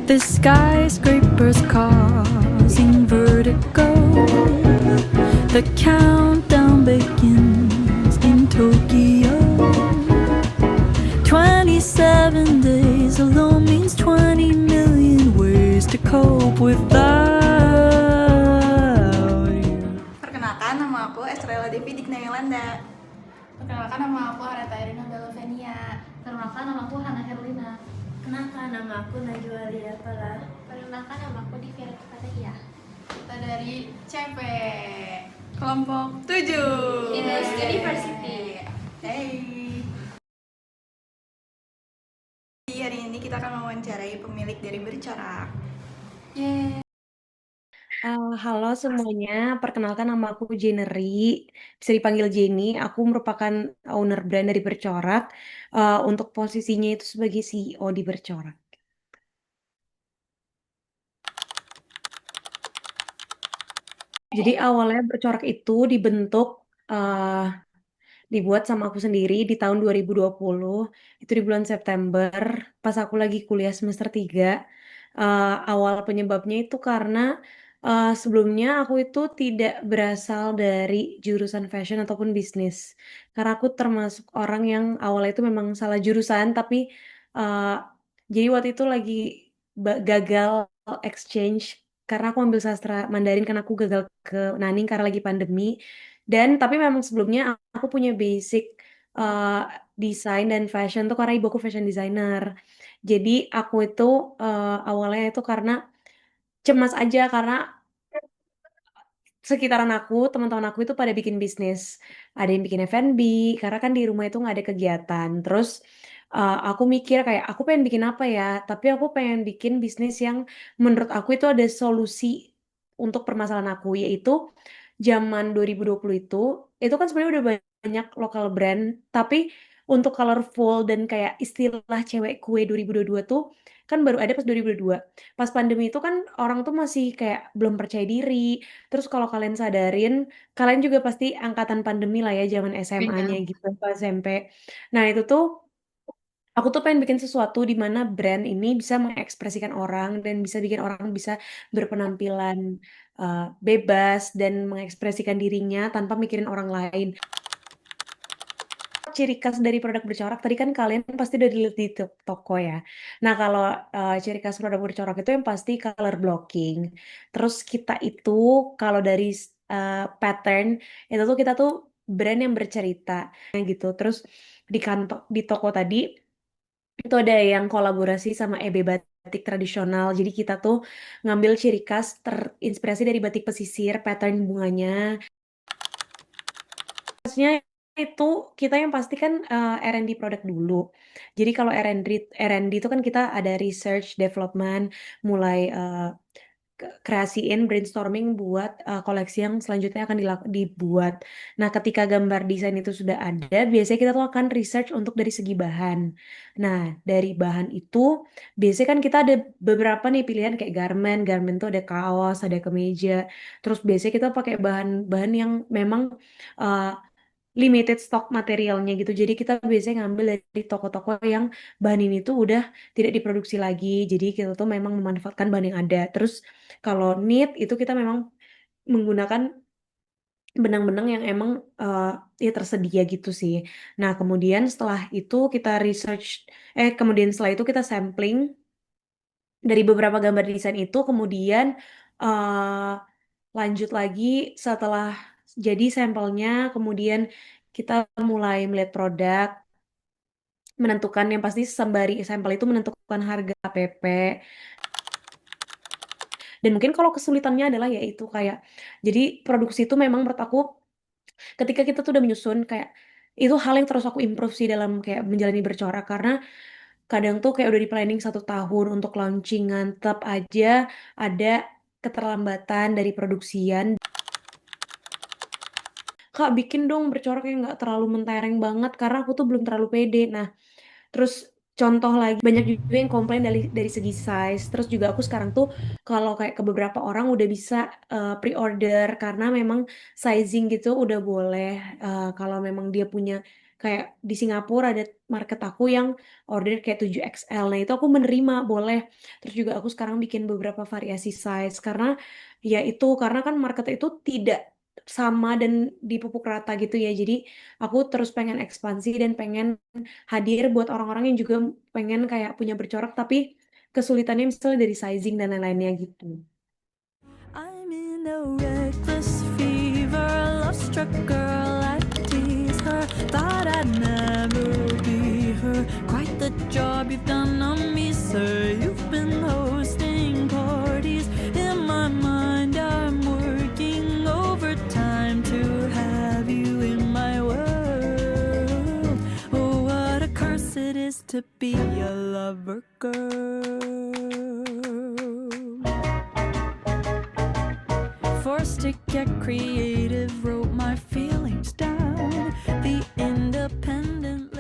The skyscrapers causing vertigo. The countdown begins in Tokyo. 27 days alone means 20 million ways to cope without you. Perkenalkan, nama aku Estrella Devi Digna Yolanda. Perkenalkan, nama aku Areta Irina Belovenia. Perkenalkan, nama aku Hana Herlina. Kenalkan, nama aku Najwa Lia Pala. Perkenalkan, nama aku Divya Fatahia. Kita dari CP Kelompok 7 Indonesia University. Hey. Di hari ini kita akan mewawancarai pemilik dari Bercorak. Yeay. Halo semuanya, perkenalkan nama aku Jennery, bisa dipanggil Jenny. Aku merupakan owner brand dari Bercorak. Untuk posisinya itu sebagai CEO di Bercorak. Jadi awalnya Bercorak itu dibuat sama aku sendiri di tahun 2020. Itu di bulan September, pas aku lagi kuliah semester 3. Awal penyebabnya itu karena sebelumnya aku itu tidak berasal dari jurusan fashion ataupun bisnis. Karena aku termasuk orang yang awalnya itu memang salah jurusan, tapi uh, jadi waktu itu lagi gagal exchange karena aku ambil sastra Mandarin karena aku gagal ke Nanning karena lagi pandemi. Dan tapi memang sebelumnya aku punya basic uh, desain dan fashion tuh karena ibu aku fashion designer. Jadi aku itu awalnya itu karena cemas aja karena sekitaran aku, teman-teman aku itu pada bikin bisnis. Ada yang bikin F&B, karena kan di rumah itu nggak ada kegiatan. Terus aku mikir kayak, aku pengen bikin apa ya? Tapi aku pengen bikin bisnis yang menurut aku itu ada solusi untuk permasalahan aku, yaitu zaman 2020 itu kan sebenarnya udah banyak lokal brand, tapi untuk colorful dan kayak istilah cewek kue 2022 tuh kan baru ada pas 2022. Pas pandemi itu kan orang tuh masih kayak belum percaya diri. Terus kalau kalian sadarin, kalian juga pasti angkatan pandemi lah ya, zaman SMA-nya Benar. gitu, atau SMP. Nah itu tuh, aku tuh pengen bikin sesuatu di mana brand ini bisa mengekspresikan orang dan bisa bikin orang bisa berpenampilan bebas dan mengekspresikan dirinya tanpa mikirin orang lain. Ciri khas dari produk bercorak tadi kan kalian pasti udah dilihat di toko ya. Nah kalau ciri khas produk bercorak itu yang pasti color blocking. Terus kita itu kalau dari pattern itu tuh kita tuh brand yang bercerita gitu. Terus di toko tadi itu ada yang kolaborasi sama EB Batik tradisional. Jadi kita tuh ngambil ciri khas terinspirasi dari batik pesisir, pattern bunganya. Khasnya itu kita yang pasti kan R&D produk dulu. Jadi kalau R&D itu kan kita ada research, development, mulai kreasiin brainstorming buat koleksi yang selanjutnya akan dibuat. Nah, ketika gambar desain itu sudah ada, biasanya kita tuh akan research untuk dari segi bahan. Nah, dari bahan itu biasanya kan kita ada beberapa nih pilihan kayak garment tuh ada kaos, ada kemeja. Terus biasanya kita pakai bahan-bahan yang memang uh, limited stock materialnya gitu. Jadi kita biasanya ngambil dari toko-toko yang bahan ini tuh udah tidak diproduksi lagi. Jadi kita tuh memang memanfaatkan bahan yang ada. Terus kalau knit itu kita memang menggunakan benang-benang yang emang ya tersedia gitu sih. Nah, kemudian setelah itu kita kemudian setelah itu kita sampling dari beberapa gambar desain itu, kemudian eh lanjut lagi setelah jadi sampelnya, kemudian kita mulai melihat produk, menentukan yang pasti sembari sampel itu menentukan harga KPP. Dan mungkin kalau kesulitannya adalah yaitu kayak, jadi produksi itu memang menurut aku ketika kita tuh udah menyusun kayak, itu hal yang terus aku improve sih dalam kayak menjalani bercorak karena kadang tuh kayak udah di planning 1 tahun untuk launching,an tetap aja ada keterlambatan dari produksian. Kak, bikin dong bercorak yang nggak terlalu mentereng banget karena aku tuh belum terlalu pede. Nah, terus contoh lagi banyak juga yang komplain dari segi size. Terus juga aku sekarang tuh kalau kayak ke beberapa orang udah bisa pre-order karena memang sizing gitu udah boleh kalau memang dia punya kayak di Singapura ada market aku yang order kayak 7XL. Nah, itu aku menerima, boleh. Terus juga aku sekarang bikin beberapa variasi size karena ya itu karena kan market itu tidak sama dan dipupuk rata gitu ya. Jadi aku terus pengen ekspansi dan pengen hadir buat orang-orang yang juga pengen kayak punya bercorak tapi kesulitannya misalnya dari sizing dan lain-lainnya gitu. I'm in a reckless fever, love struck girl, I tease her. Thought I'd never be her. Quite the job you've done on me, sir. You've been hosting parties. In my mind, I'm working overtime to have you in my world. Oh, what a curse it is to be a lover girl. Forced to get creative, wrote my feelings down. The independent